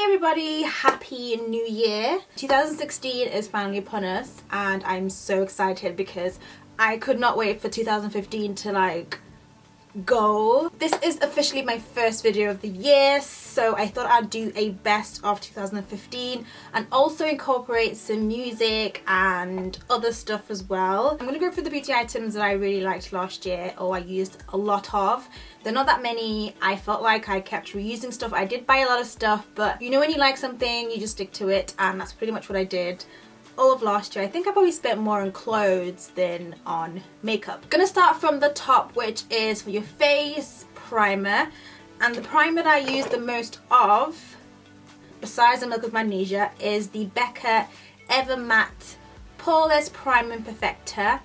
everybody, happy new year. 2016 is finally upon us and I'm so excited because I could not wait for 2015 to go. This is officially my first video of the year, so I thought I'd do a best of 2015 and also incorporate some music and other stuff as well. I'm going to go through the beauty items that I really liked last year, or I used a lot of. They're not that many. I felt like I kept reusing stuff. I did buy a lot of stuff, but you know when you like something, you just stick to it, and that's pretty much what I did all of last year. I think I probably spent more on clothes than on makeup. Gonna start from the top, which is for your face primer, and the primer that I use the most of, besides the Milk of Magnesia, is the BECCA Ever Matte Poreless Primer and Perfector.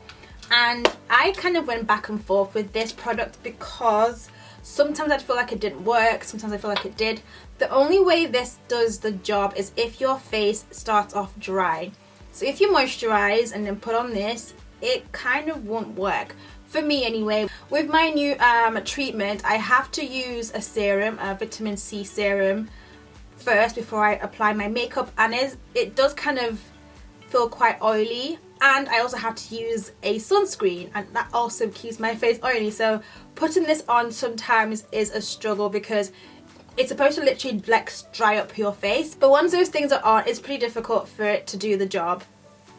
And I kind of went back and forth with this product because sometimes I feel like it didn't work, sometimes I feel like it did. The only way this does the job is if your face starts off dry. So if you moisturize and then put on this, it kind of won't work. For me anyway. With my new treatment, I have to use a serum, a vitamin C serum, first before I apply my makeup, and it does kind of feel quite oily. And I also have to use a sunscreen, and that also keeps my face oily. So putting this on sometimes is a struggle because it's supposed to literally dry up your face, but once those things are on, it's pretty difficult for it to do the job.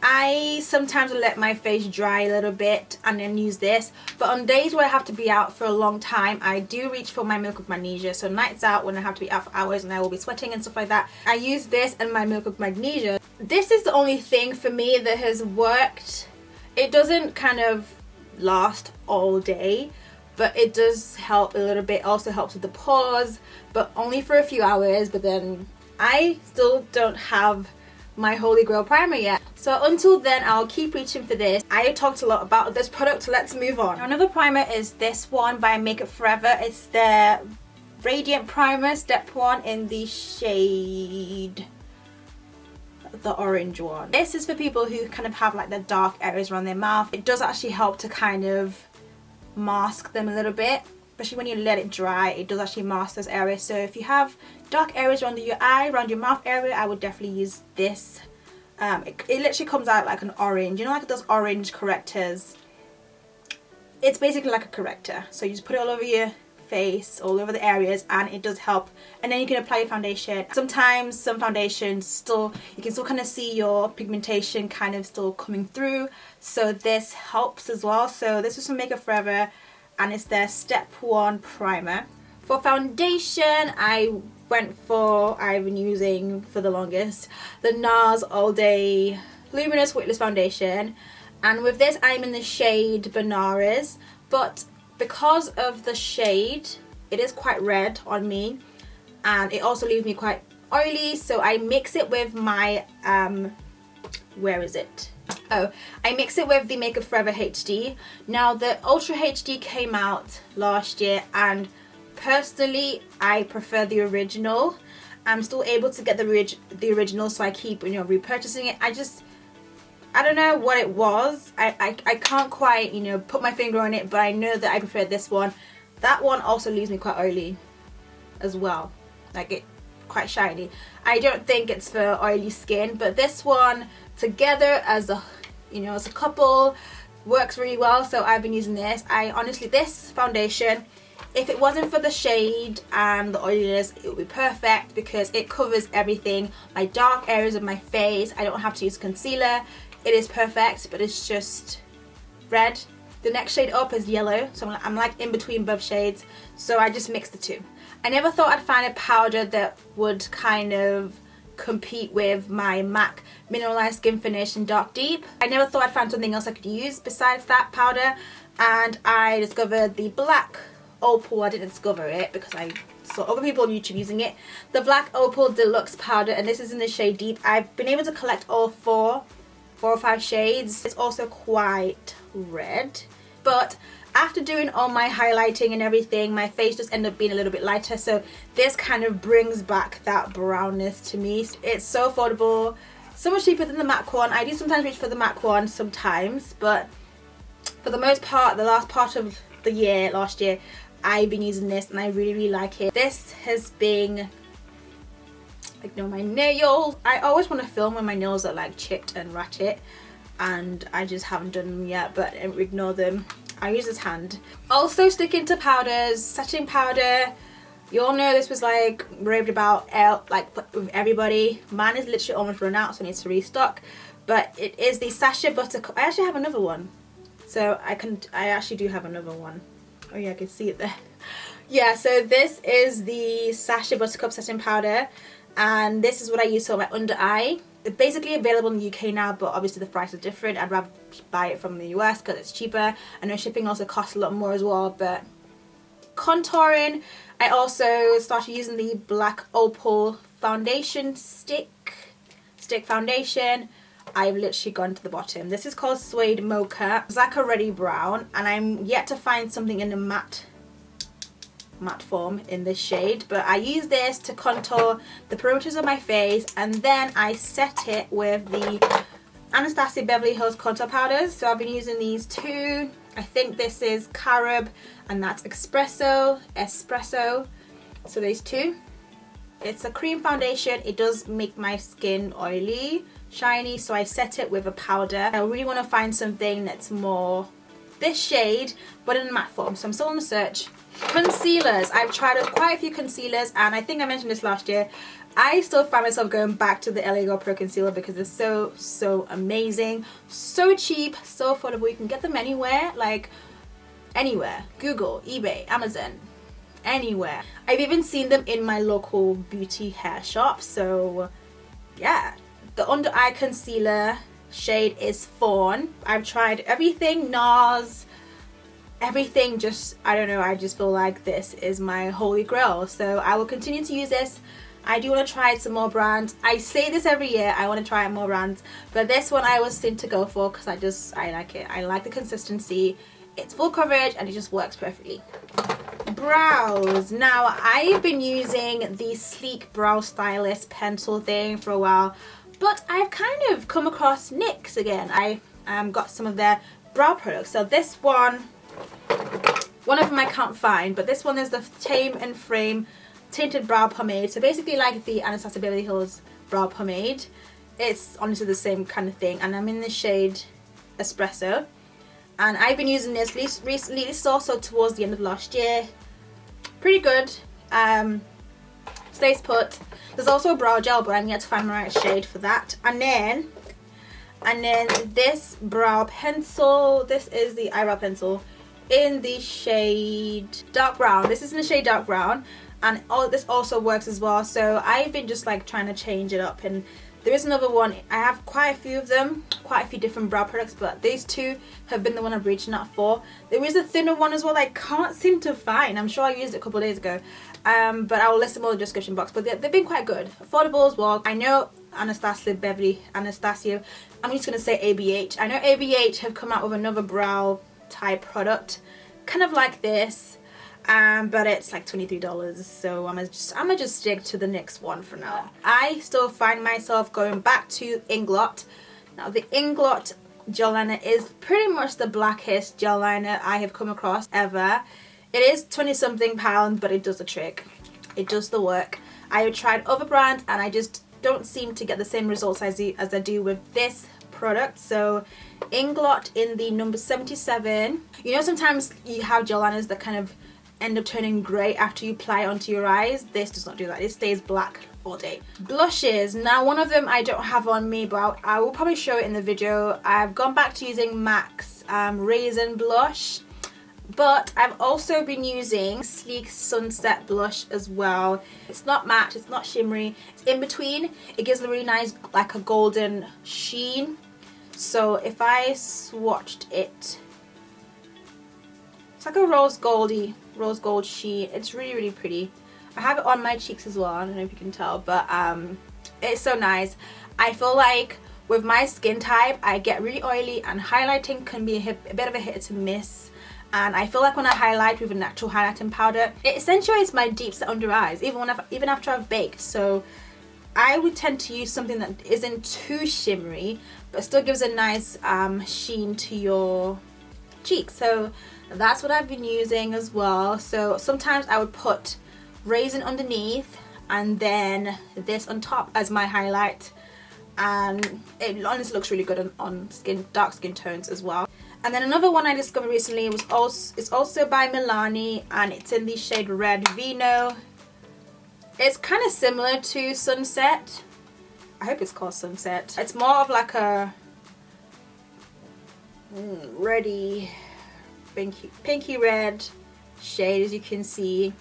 I sometimes let my face dry a little bit and then use this, but on days where I have to be out for a long time, I do reach for my Milk of Magnesia. So nights out when I have to be out for hours and I will be sweating and stuff like that, I use this and my Milk of Magnesia. This is the only thing for me that has worked. It doesn't kind of last all day, but it does help a little bit. Also helps with the pores, but only for a few hours. But then I still don't have my holy grail primer yet, so until then I'll keep reaching for this. I talked a lot about this product, let's move on. Another primer is this one by Makeup Forever. It's the Radiant Primer Step 1 in the shade, the orange one. This is for people who kind of have the dark areas around their mouth. It does actually help to kind of mask them a little bit, especially when you let it dry. It does actually mask those areas. So if you have dark areas around your eye, around your mouth area, I would definitely use this. It literally comes out like an orange, you know, like those orange correctors. It's basically like a corrector, so you just put it all over your face, all over the areas, and it does help. And then you can apply your foundation. Sometimes some foundations you can still kind of see your pigmentation kind of still coming through, so this helps as well. So this is from Makeup Forever and it's their Step 1 primer. For foundation, I've been using for the longest the NARS All Day Luminous Weightless Foundation, and with this I'm in the shade Benares, but because of the shade it is quite red on me and it also leaves me quite oily, so I mix it with my where is it? Oh, I mix it with the Makeup Forever HD. Now the Ultra HD came out last year and personally I prefer the original. I'm still able to get the original, so I keep repurchasing it. I don't know what it was. I can't quite put my finger on it, but I know that I prefer this one. That one also leaves me quite oily as well, quite shiny. I don't think it's for oily skin, but this one together as a as a couple works really well, so I've been using this. This foundation, if it wasn't for the shade and the oiliness, it would be perfect because it covers everything. My dark areas of my face, I don't have to use concealer. It is perfect, but it's just red. The next shade up is yellow, so I'm like in between both shades, so I just mixed the two. I never thought I'd find a powder that would kind of compete with my MAC Mineralized Skin Finish in Dark Deep. I never thought I'd find something else I could use besides that powder, and I discovered the Black Opal. I didn't discover it because I saw other people on YouTube using it. The Black Opal Deluxe powder, and this is in the shade Deep. I've been able to collect all four or five shades. It's also quite red, but after doing all my highlighting and everything, my face just ended up being a little bit lighter, so this kind of brings back that brownness to me. It's so affordable, so much cheaper than the MAC one. I do sometimes reach for the MAC one sometimes, but for the most part, the last part of the year, last year, I've been using this and I really like it. This has been Ignore my nails. I always want to film when my nails are like chipped and ratchet, and I just haven't done them yet, but ignore them. I use this hand. Also sticking to powders, setting powder. You all know this was like raved about like with everybody. Mine is literally almost run out, so I need to restock. But it is the Sacha Buttercup. I actually have another one. So I actually do have another one. Oh yeah, I can see it there. Yeah, so this is the Sacha Buttercup setting powder, and this is what I use for my under eye. It's basically available in the UK now, but obviously the price is different. I'd rather buy it from the US because it's cheaper. I know shipping also costs a lot more as well. But contouring, I also started using the Black Opal foundation stick foundation. I've literally gone to the bottom. This is called Suede Mocha. It's like a ready brown, and I'm yet to find something in the matte form in this shade, but I use this to contour the perimeters of my face, and then I set it with the Anastasia Beverly Hills contour powders. So I've been using these two. I think this is Carob and that's Espresso. So these two. It's a cream foundation. It does make my skin oily, shiny, so I set it with a powder. I really want to find something that's more this shade but in a matte form, so I'm still on the search. Concealers. I've tried quite a few concealers, and I think I mentioned this last year. I still find myself going back to the LA Girl Pro Concealer because it's so amazing, so cheap, so affordable. You can get them anywhere, like anywhere. Google, eBay, Amazon, anywhere. I've even seen them in my local beauty hair shop. So yeah, the under eye concealer shade is Fawn. I've tried everything, NARS, everything. Just, I don't know, I just feel like this is my holy grail, so I will continue to use this. I do want to try some more brands. I say this every year, I want to try more brands, but this one I was seen to go for because I like it. I like the consistency, it's full coverage, and it just works perfectly. Brows. Now I've been using the Sleek Brow Stylist pencil thing for a while, but I've kind of come across NYX again. I got some of their brow products. So this one of them I can't find, but this one is the Tame and Frame Tinted Brow Pomade. So basically like the Anastasia Beverly Hills Brow Pomade. It's honestly the same kind of thing, and I'm in the shade Espresso. And I've been using this recently. This is also towards the end of last year. Pretty good. Stays put. There's also a brow gel, but I'm yet to find the right shade for that. And then this brow pencil. This is the eyebrow pencil in the shade dark brown. This is in the shade dark brown, and this also works as well. So I've been just like trying to change it up, and there is another one. I have quite a few of them, quite a few different brow products, but these two have been the one I'm reaching out for. There is a thinner one as well I can't seem to find. I'm sure I used it a couple of days ago, but I will list them all in the description box. But they've been quite good, affordable as well. I know I'm just gonna say ABH. I know ABH have come out with another brow type product, kind of like this, but it's like $23, so I'm gonna just stick to the NYX one for now. I still find myself going back to Inglot. Now the Inglot gel liner is pretty much the blackest gel liner I have come across ever. It is 20 something pounds, but it does the trick. It does the work. I have tried other brands and I just don't seem to get the same results as I do with this product. So Inglot in the number 77. You know, sometimes you have gel liners that kind of end up turning grey after you apply it onto your eyes. This does not do that. It stays black all day. Blushes. Now one of them I don't have on me, but I will probably show it in the video. I've gone back to using MAC's Raisin Blush, but I've also been using Sleek Sunset Blush as well. It's not matte, it's not shimmery, it's in between. It gives a really nice, like a golden sheen. So if I swatched it, it's like a rose gold sheen. It's really pretty. I have it on my cheeks as well. I don't know if you can tell, but it's so nice. I feel like with my skin type, I get really oily, and highlighting can be a bit of a hit to miss. And I feel like when I highlight with a natural highlighting powder, it accentuates my deep set under eyes, even after I've baked. So I would tend to use something that isn't too shimmery, but still gives a nice sheen to your cheeks. So that's what I've been using as well. So sometimes I would put Raisin underneath, and then this on top as my highlight, and it honestly looks really good on skin, dark skin tones as well. And then another one I discovered recently it's also by Milani, and it's in the shade Red Vino. It's kind of similar to Sunset. I hope it's called Sunset. It's more of like a reddy, pinky red shade, as you can see.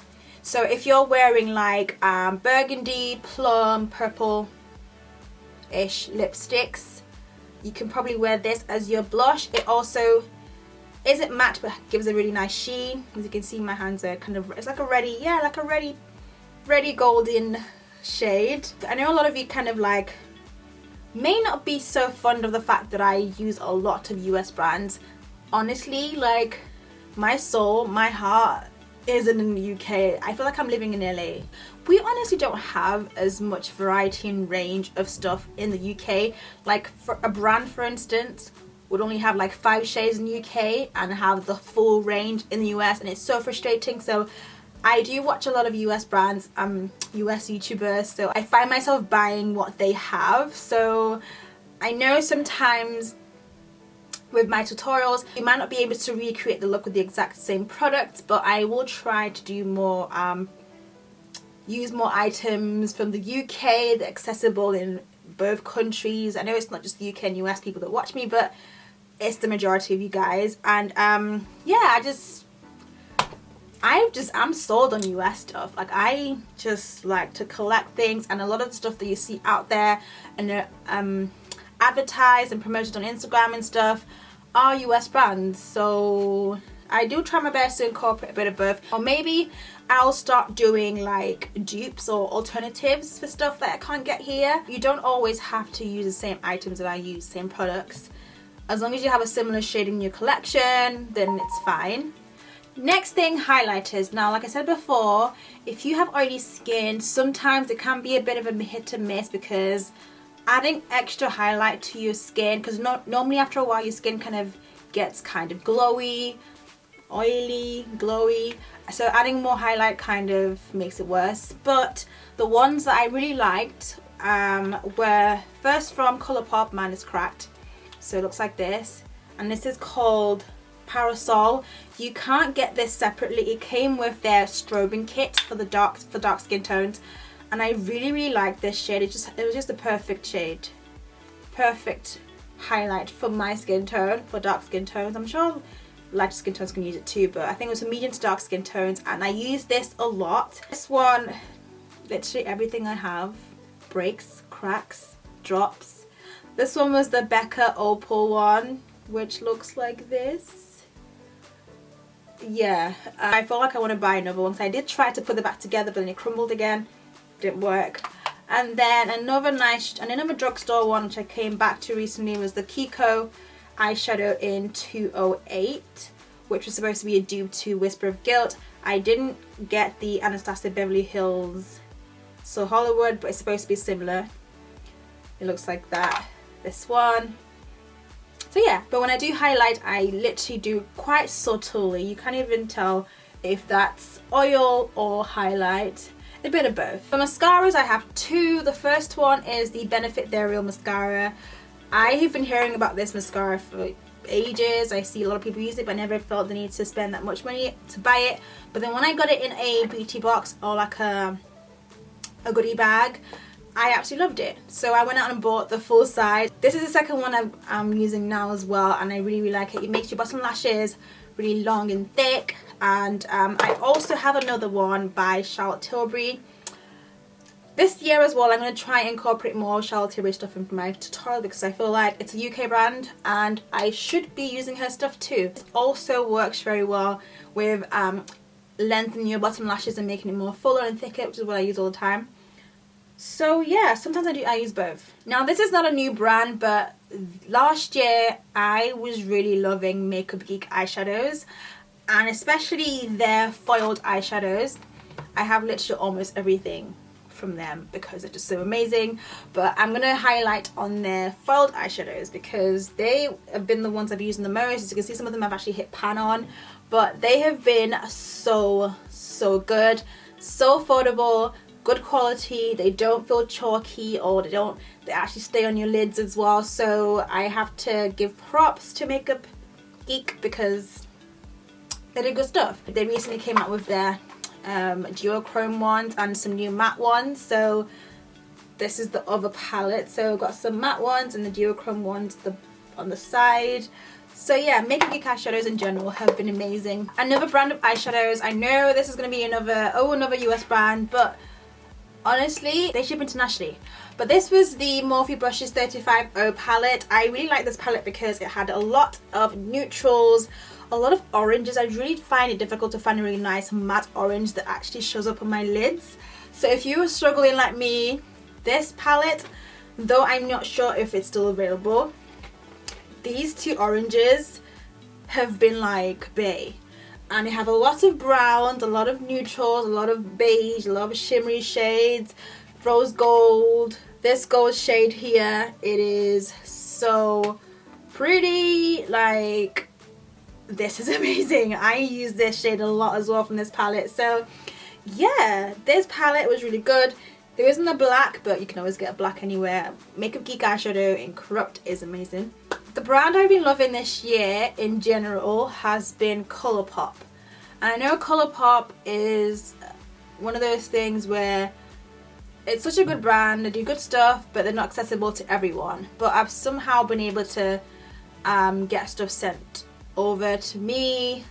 So if you're wearing like burgundy, plum, purple-ish lipsticks, you can probably wear this as your blush. It also isn't matte, but gives a really nice sheen. As you can see, my hands are kind of, it's like a reddy, yeah, like a reddy golden shade. I know a lot of you kind of like may not be so fond of the fact that I use a lot of US brands. Honestly, like, my soul, my heart isn't in the UK. I feel like I'm living in LA. We honestly don't have as much variety and range of stuff in the UK. Like, for a brand, for instance, would only have like 5 shades in the UK and have the full range in the US, and it's so frustrating. So I do watch a lot of US brands, US YouTubers, so I find myself buying what they have. So I know sometimes with my tutorials you might not be able to recreate the look with the exact same products, but I will try to do more, use more items from the UK, that's accessible in both countries. I know it's not just the UK and US people that watch me, but it's the majority of you guys. And yeah, I'm sold on US stuff. Like, I just like to collect things, and a lot of the stuff that you see out there and advertised and promoted on Instagram and stuff are US brands. So I do try my best to incorporate a bit of both. Or maybe I'll start doing like dupes or alternatives for stuff that I can't get here. You don't always have to use the same items that I use, same products. As long as you have a similar shade in your collection, then it's fine. Next thing, highlighters. Now, like I said before, if you have oily skin, sometimes it can be a bit of a hit and miss, because adding extra highlight to your skin, because normally after a while your skin kind of gets kind of glowy, oily, glowy, so adding more highlight kind of makes it worse. But the ones that I really liked were first from Colourpop. Mine is cracked, so it looks like this, and this is called Parasol. You can't get this separately. It came with their strobing kit for the dark skin tones, and I really like this shade. It was just a perfect shade, perfect highlight for my skin tone, for dark skin tones. I'm sure lighter skin tones can use it too, but I think it was for medium to dark skin tones, and I use this a lot. This one, literally everything I have breaks, cracks, drops. This one was the BECCA Opal one, which looks like this. Yeah, I feel like I want to buy another one. So I did try to put it back together, but then it crumbled again, didn't work. And then another drugstore one which I came back to recently was the KIKO eyeshadow in 208, which was supposed to be a dupe to Whisper of Guilt. I didn't get the Anastasia Beverly Hills So Hollywood, but it's supposed to be similar. It looks like that, this one. So yeah, but when I do highlight, I literally do quite subtly. You can't even tell if that's oil or highlight, a bit of both. For mascaras, I have 2. The first one is the Benefit They're Real mascara. I have been hearing about this mascara for ages. I see a lot of people use it, but I never felt the need to spend that much money to buy it. But then when I got it in a beauty box or like a goodie bag, I absolutely loved it. So I went out and bought the full size. This is the second one I'm using now as well, and I really like it. It makes your bottom lashes really long and thick. And I also have another one by Charlotte Tilbury. This year as well, I'm going to try and incorporate more Charlotte Tilbury stuff into my tutorial, because I feel like it's a UK brand and I should be using her stuff too. It also works very well with lengthening your bottom lashes and making it more fuller and thicker, which is what I use all the time. So yeah, sometimes I use both. Now, this is not a new brand, but last year I was really loving Makeup Geek eyeshadows, and especially their foiled eyeshadows. I have literally almost everything from them because they're just so amazing, but I'm gonna highlight on their foiled eyeshadows because they have been the ones I've used the most. As you can see, some of them I've actually hit pan on, but they have been so good, so affordable, good quality, they don't feel chalky, or they actually stay on your lids as well. So I have to give props to Makeup Geek because they do good stuff. They recently came out with their duochrome ones and some new matte ones, so this is the other palette. So I've got some matte ones and the duochrome ones on the side. So yeah, Makeup Geek eyeshadows in general have been amazing. Another brand of eyeshadows, I know this is going to be another US brand, but honestly, they ship internationally. But this was the Morphe Brushes 35O palette. I really like this palette because it had a lot of neutrals, a lot of oranges. I really find it difficult to find a really nice matte orange that actually shows up on my lids. So if you were struggling like me, this palette, though I'm not sure if it's still available, these two oranges have been like bae, and they have a lot of browns, a lot of neutrals, a lot of beige, a lot of shimmery shades, rose gold. This gold shade here, it is so pretty. Like, this is amazing. I use this shade a lot as well from this palette. So yeah, this palette was really good. There isn't a black, but you can always get a black anywhere. Makeup Geek eyeshadow in Corrupt is amazing. The brand I've been loving this year in general has been Colourpop. And I know Colourpop is one of those things where it's such a good brand, they do good stuff, but they're not accessible to everyone. But I've somehow been able to get stuff sent over to me,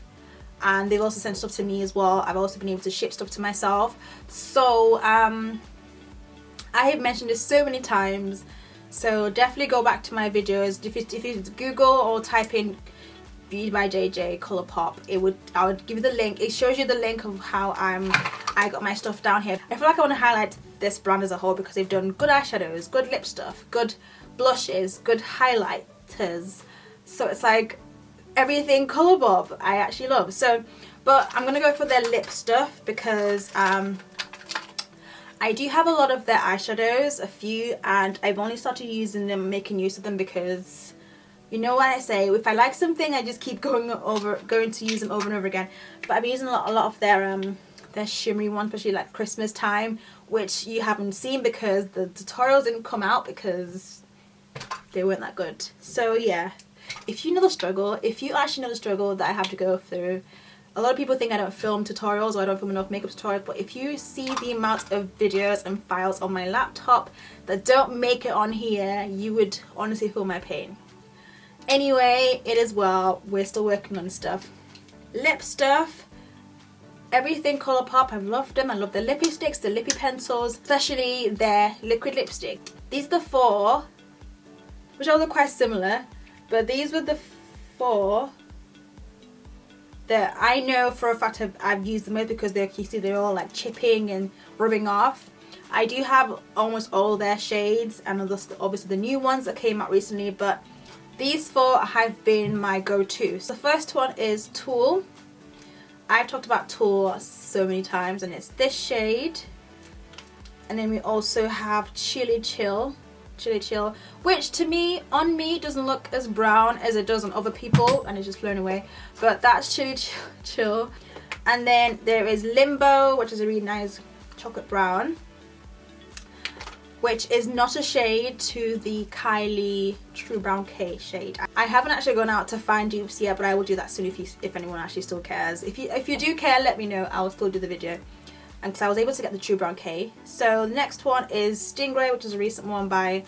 and they've also sent stuff to me as well. I've also been able to ship stuff to myself. So I have mentioned this so many times, so definitely go back to my videos. If you Google or type in Beauty by JJ Colourpop, I would give you the link. It shows you the link of how I got my stuff down here. I feel like I want to highlight this brand as a whole because they've done good eyeshadows, good lip stuff, good blushes, good highlighters. So it's like everything Colourpop I actually love. So, but I'm gonna go for their lip stuff because I do have a lot of their eyeshadows, a few, and I've only started using them, making use of them because, you know what I say, if I like something, I just keep going to use them over and over again. But I've been using a lot of their shimmery ones, especially like Christmas time, which you haven't seen because the tutorials didn't come out because they weren't that good. So yeah, if you know the struggle, if you actually know the struggle that I have to go through, a lot of people think I don't film tutorials or I don't film enough makeup tutorials, but if you see the amount of videos and files on my laptop that don't make it on here, you would honestly feel my pain. Anyway, it is well, we're still working on stuff. Lip stuff, everything Colourpop, I've loved them. I love their lippy sticks, the lippy pencils, especially their liquid lipstick. These are the four, which are quite similar, but these were the four that I know for a fact I've used them with because they're all like chipping and rubbing off. I do have almost all their shades and obviously the new ones that came out recently, but these four have been my go-to. So the first one is Tulle. I've talked about Tulle so many times, and it's this shade. And then we also have Chili Chill, which to me, on me, doesn't look as brown as it does on other people, and it's just flown away. But that's Chili Chill. And then there is Limbo, which is a really nice chocolate brown, which is not a shade to the Kylie True Brown K shade. I haven't actually gone out to find dupes yet, but I will do that soon if anyone actually still cares. If you do care, let me know. I will still do the video. And because I was able to get the True Brown K. So the next one is Stingray, which is a recent one by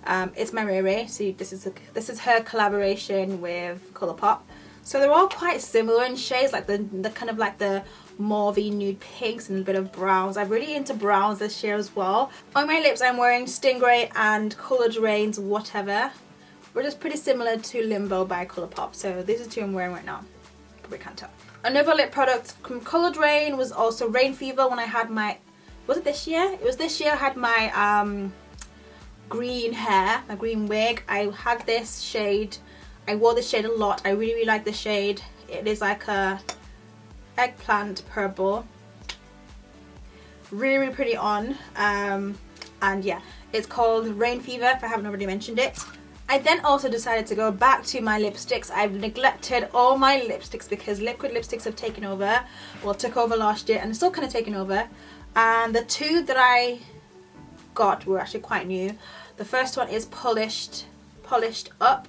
It's My Ray. So this is her collaboration with Colourpop. So they're all quite similar in shades, like the kind of like the mauvey nude pinks and a bit of browns. I'm really into browns this year as well. On my lips I'm wearing Stingray and Coloured Rain's Whatever, which is pretty similar to Limbo by Colourpop. So these are two I'm wearing right now. Probably can't tell. Another lip product from Coloured Rain was also Rain Fever when I had my, was it this year? It was this year I had my green hair, my green wig. I had this shade. I wore this shade a lot. I really like this shade. It is like a eggplant purple. Really pretty on. And yeah, it's called Rain Fever if I haven't already mentioned it. I then also decided to go back to my lipsticks. I've neglected all my lipsticks because liquid lipsticks have taken over. Well, took over last year and still kind of taken over. And the two that I got were actually quite new. The first one is Polished Up,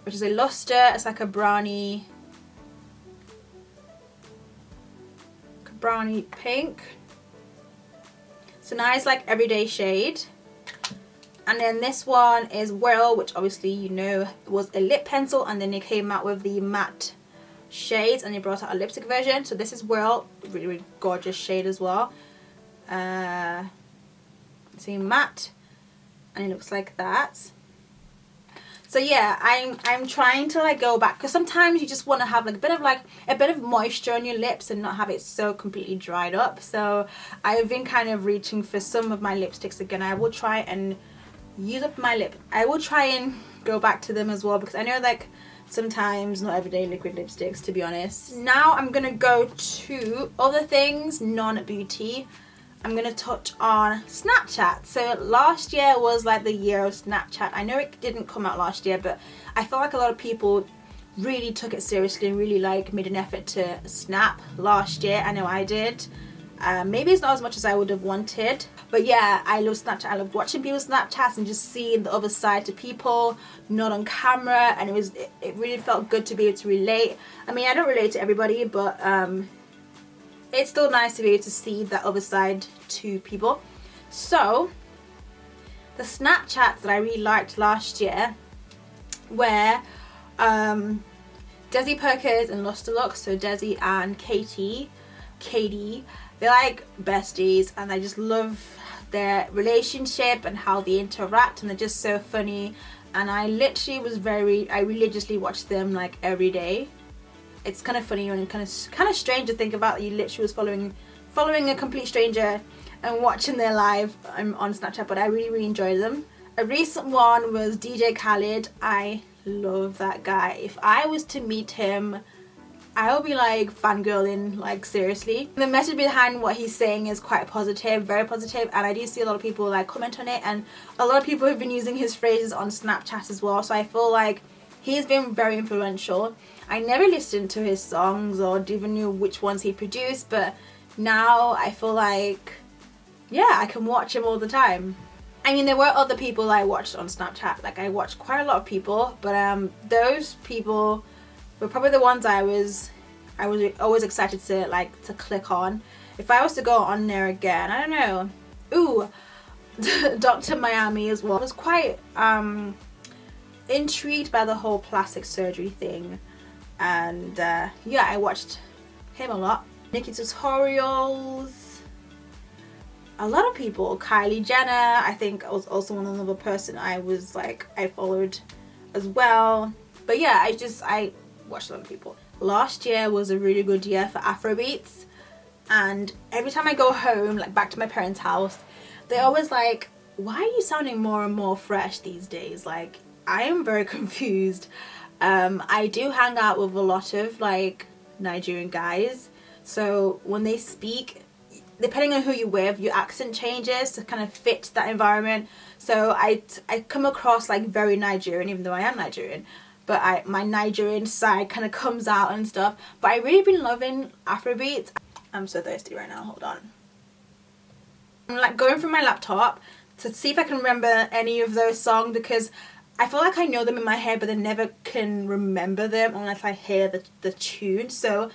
which is a luster. It's like a brownie pink. It's a nice like everyday shade. And then this one is Whirl, which obviously you know was a lip pencil, and then they came out with the matte shades and they brought out a lipstick version. So this is Whirl, really, really gorgeous shade as well. See, matte, and it looks like that. So yeah, I'm trying to like go back, because sometimes you just want to have like a bit of moisture on your lips and not have it so completely dried up. So I've been kind of reaching for some of my lipsticks again. I will try and use up my lip. I will try and go back to them as well, because I know like sometimes not everyday liquid lipsticks, to be honest. Now I'm gonna go to other things, non-beauty. I'm gonna touch on Snapchat. So last year was like the year of Snapchat. I know it didn't come out last year, but I felt like a lot of people really took it seriously and really like made an effort to snap last year. I know I did. Maybe it's not as much as I would have wanted, but yeah, I love Snapchat. I love watching people's Snapchats and just seeing the other side to people, not on camera, and it really felt good to be able to relate. I mean, I don't relate to everybody, but it's still nice to be able to see that other side to people. So the Snapchats that I really liked last year were Desi Perkins and Lusterlux. So Desi and Katie, they're like besties, and I just love their relationship and how they interact, and they're just so funny. And I religiously watched them like every day. It's kind of funny and kind of strange to think about that you literally was following a complete stranger and watching their live on Snapchat, but I really enjoyed them. A recent one was DJ Khaled. I love that guy. If I was to meet him, I would be like fangirling, like seriously. The message behind what he's saying is quite positive, very positive, and I do see a lot of people like comment on it, and a lot of people have been using his phrases on Snapchat as well. So I feel like he's been very influential. I never listened to his songs or even knew which ones he produced, but now I feel like, yeah, I can watch him all the time. I mean, there were other people I watched on Snapchat. Like, I watched quite a lot of people, but those people were probably the ones I was always excited to click on. If I was to go on there again, I don't know. Ooh, Dr. Miami as well. I was quite intrigued by the whole plastic surgery thing, and yeah, I watched him a lot. Nikki Tutorials, a lot of people. Kylie Jenner, I think, was also another person I followed as well. But yeah, I watched a lot of people. Last year was a really good year for Afrobeats, and every time I go home, like back to my parents' house, they're always like, why are you sounding more and more fresh these days? Like, I am very confused. I do hang out with a lot of like Nigerian guys, so when they speak, depending on who you're with, your accent changes to kind of fit that environment. So I come across like very Nigerian, even though I am Nigerian, but my Nigerian side kind of comes out and stuff. But I really been loving Afrobeats. I'm so thirsty right now, hold on. I'm like going through my laptop to see if I can remember any of those songs, because I feel like I know them in my head, but I never can remember them unless I hear the tune. So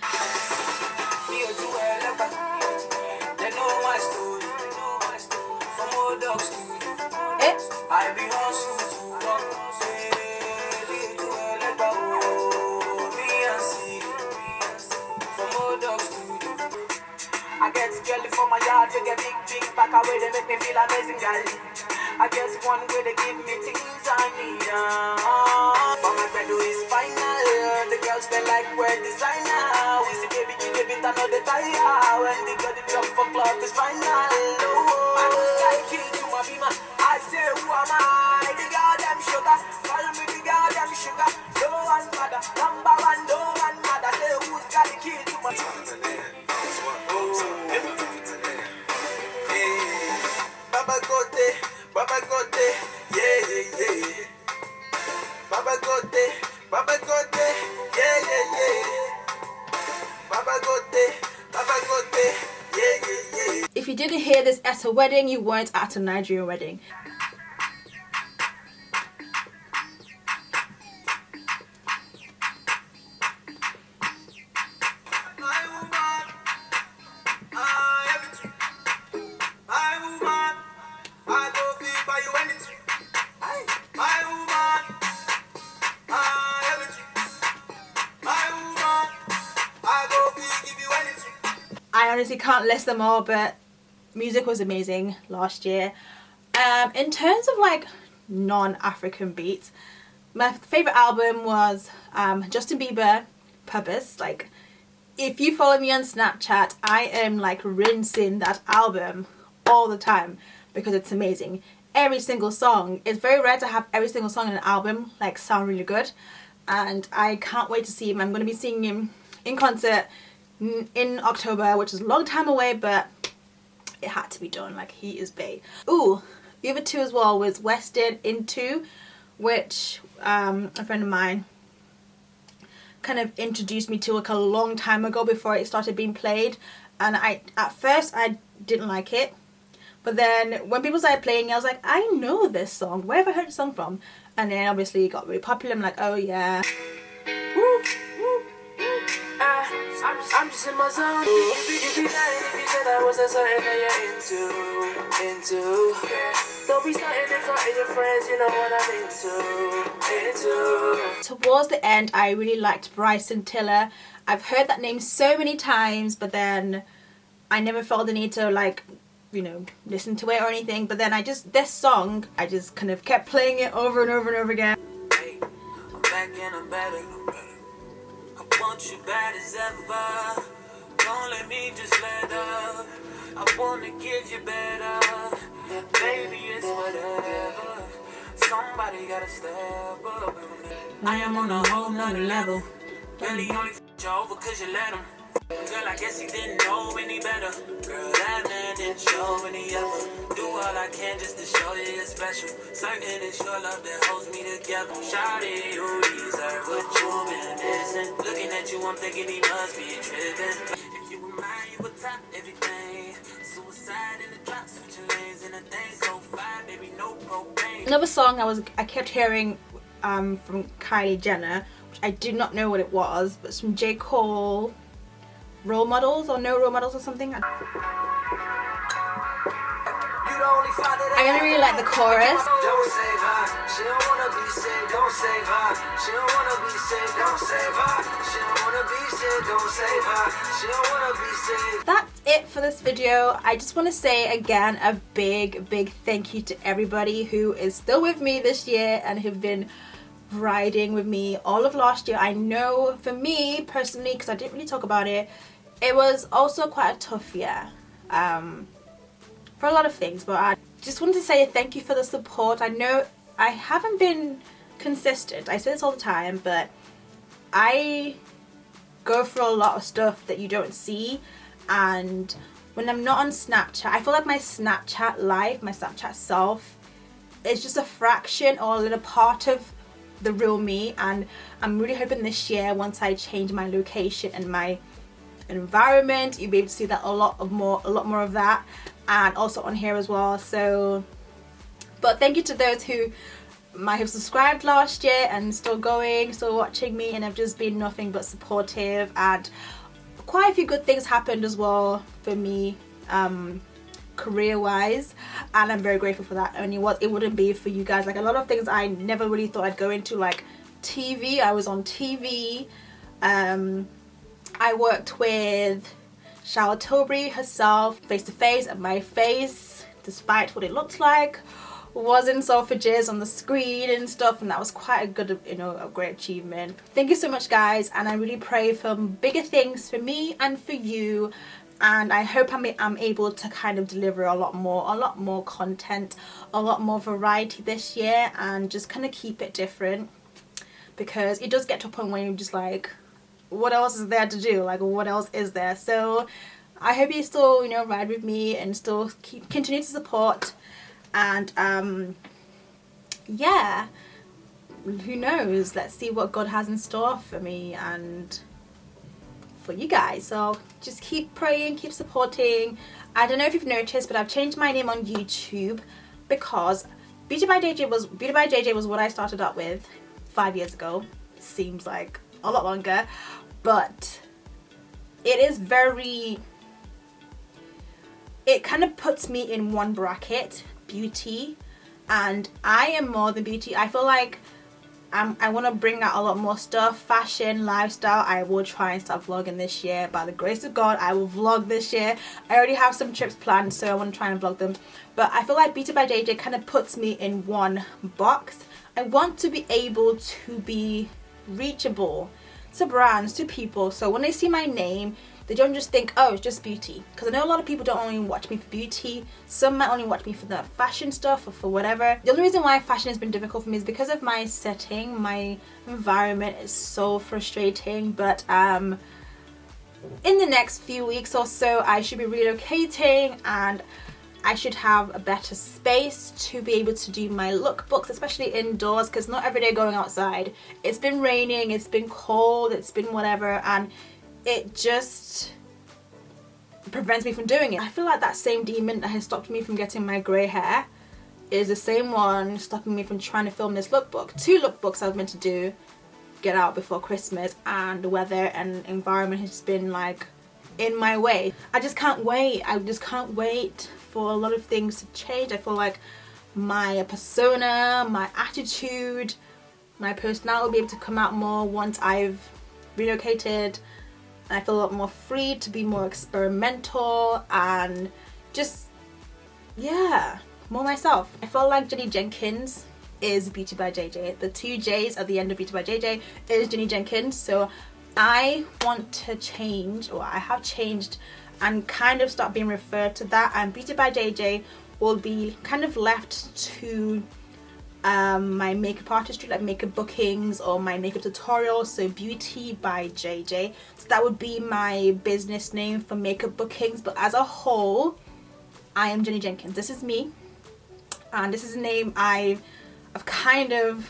I get jelly for my yard, they get big things back away, they make me feel amazing, girl. I guess one way they give me things I need. But my bed is final. The girls they like wear designer. We see baby kill a bit, I know they tire. When they got the drop for club is final. Man, I kill to my beamer. I say who am I? The goddamn sugar. Call me the goddamn sugar. No one mother, number one, no one mother. Say who's got the key to my Baba Gote, yeah. Baba Gote, yeah. Baba Gote, yeah. if you do at a wedding, you weren't at a Nigerian wedding. I honestly can't list them all, but music was amazing last year. In terms of like non-African beats, my favorite album was Justin Bieber, Purpose. Like, if you follow me on Snapchat, I am like rinsing that album all the time because it's amazing. Every single song. It's very rare to have every single song in an album like sound really good, and I can't wait to see him. I'm going to be seeing him in concert in October, which is a long time away, but it had to be done. Like, he is bae. Ooh, the other two as well was Wested Into, which a friend of mine kind of introduced me to like a long time ago before it started being played, and at first I didn't like it, but then when people started playing it, I was like, I know this song, where have I heard the song from? And then obviously it got really popular. I'm like, oh yeah. Woo, woo. I'm just in my zone. You be lying if you said I wasn't something that you're into. Yeah. Don't be starting to talk to your friends, you know what I'm into. Towards the end, I really liked Bryson Tiller. I've heard that name so many times, but then I never felt the need to, like, you know, listen to it or anything. But then this song, I just kind of kept playing it over and over and over again. Hey, I'm back and I'm better. I want you bad as ever. Don't let me just let up. I wanna give you better. Baby, it's whatever. Somebody gotta step up. I am on a whole nother level. Really only you over cause you let him. Girl, I guess he didn't know any better. Girl, that man didn't show any effort. Do all I can just to show you it's special. Certain it's your love that holds me together. Shawty, you deserve what you've been missing. Looking at you, I'm thinking he must be tripping. If you were mine, you would top everything. Suicide in the drop, switching lanes in a day so fine, baby, no propane. Another song I kept hearing from Kylie Jenner, which I did not know what it was, but it's from J. Cole. Role Models or No Role Models or something. I really like the chorus. Don't save her. She don't wanna be saved. Don't save her. She don't wanna be saved. Don't save her. She don't wanna be saved. Don't save her. She don't wanna be saved. That's it for this video. I just want to say again a big thank you to everybody who is still with me this year and who've been riding with me all of last year. I know for me personally, because I didn't really talk about it, it was also quite a tough year for a lot of things, but I just wanted to say thank you for the support. I know I haven't been consistent, I say this all the time, but I go through a lot of stuff that you don't see, and when I'm not on Snapchat, I feel like my Snapchat life, my Snapchat self is just a fraction or a little part of the real me, and I'm really hoping this year, once I change my location and my environment, you'll be able to see that a lot more of that, and also on here as well. So, but thank you to those who might have subscribed last year and still going, still watching me, and have just been nothing but supportive, and quite a few good things happened as well for me career wise, and I'm very grateful for that. I mean, it wouldn't be for you guys. Like, a lot of things I never really thought I'd go into, like TV. I was on TV. I worked with Charlotte Tilbury herself face to face, and my face, despite what it looked like, was in Selfridges on the screen and stuff, and that was quite a good, you know, a great achievement. Thank you so much, guys, and I really pray for bigger things for me and for you, and I hope I'm able to kind of deliver a lot more content, a lot more variety this year, and just kind of keep it different, because it does get to a point where you're just like, what else is there to do? Like, what else is there? So I hope you still, you know, ride with me and still continue to support, and yeah, who knows, let's see what God has in store for me and for you guys. So just keep praying, keep supporting. I don't know if you've noticed, but I've changed my name on YouTube because Beauty by JJ was what I started up with 5 years ago. Seems like a lot longer, but it is very, it kind of puts me in one bracket, beauty, and I am more than beauty. I feel like I want to bring out a lot more stuff, fashion, lifestyle. I will try and start vlogging this year. By the grace of God, I will vlog this year. I already have some trips planned, so I want to try and vlog them. But I feel like Beauty by JJ kind of puts me in one box. I want to be able to be reachable to brands, to people, so when they see my name, they don't just think, oh, it's just beauty. Because I know a lot of people don't only watch me for beauty. Some might only watch me for the fashion stuff or for whatever. The only reason why fashion has been difficult for me is because of my setting. My environment is so frustrating. But in the next few weeks or so, I should be relocating and I should have a better space to be able to do my lookbooks, especially indoors, because not every day going outside. It's been raining, it's been cold, it's been whatever, and it just prevents me from doing it. I feel like that same demon that has stopped me from getting my grey hair is the same one stopping me from trying to film this lookbook. 2 lookbooks I was meant to do, get out before Christmas, and the weather and environment has been like in my way. I just can't wait. I just can't wait for a lot of things to change. I feel like my persona, my attitude, my personality will be able to come out more once I've relocated. I feel a lot more free to be more experimental and just, yeah, more myself. I feel like Jenny Jenkins is Beauty by JJ. The 2 J's at the end of Beauty by JJ is Jenny Jenkins. So I want to change, or I have changed and kind of start being referred to that, and Beauty by JJ will be kind of left to my makeup artistry, like makeup bookings or my makeup tutorials. So Beauty by JJ, so that would be my business name for makeup bookings. But as a whole, I am Jenny Jenkins. This is me, and this is a name I've kind of,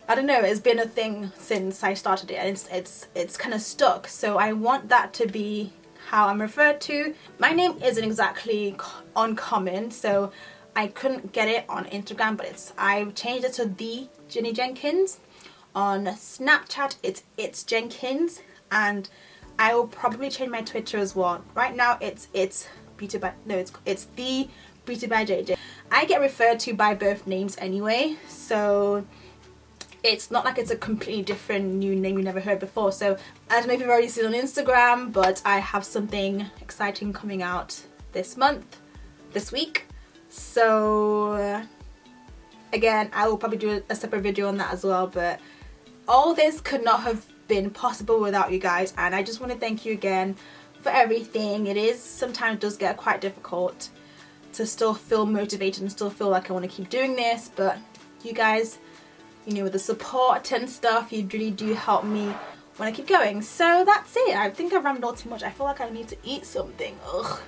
I don't know, it's been a thing since I started it, and it's kind of stuck. So I want that to be how I'm referred to. My name isn't exactly uncommon, so I couldn't get it on Instagram, but I've changed it to the Jenny Jenkins. On Snapchat, it's Jenkins, and I will probably change my Twitter as well. Right now, it's Beauty by, no, it's the Beauty by JJ. I get referred to by both names anyway, so it's not like it's a completely different new name you never heard before. So I don't know if you've already seen on Instagram, but I have something exciting coming out this week. So again, I will probably do a separate video on that as well, but all this could not have been possible without you guys, and I just want to thank you again for everything. It is sometimes does get quite difficult to still feel motivated and still feel like I want to keep doing this, but you guys, you know, with the support and stuff, you really do help me when I keep going. So that's it. I think I've rambled too much. I feel like I need to eat something. Ugh.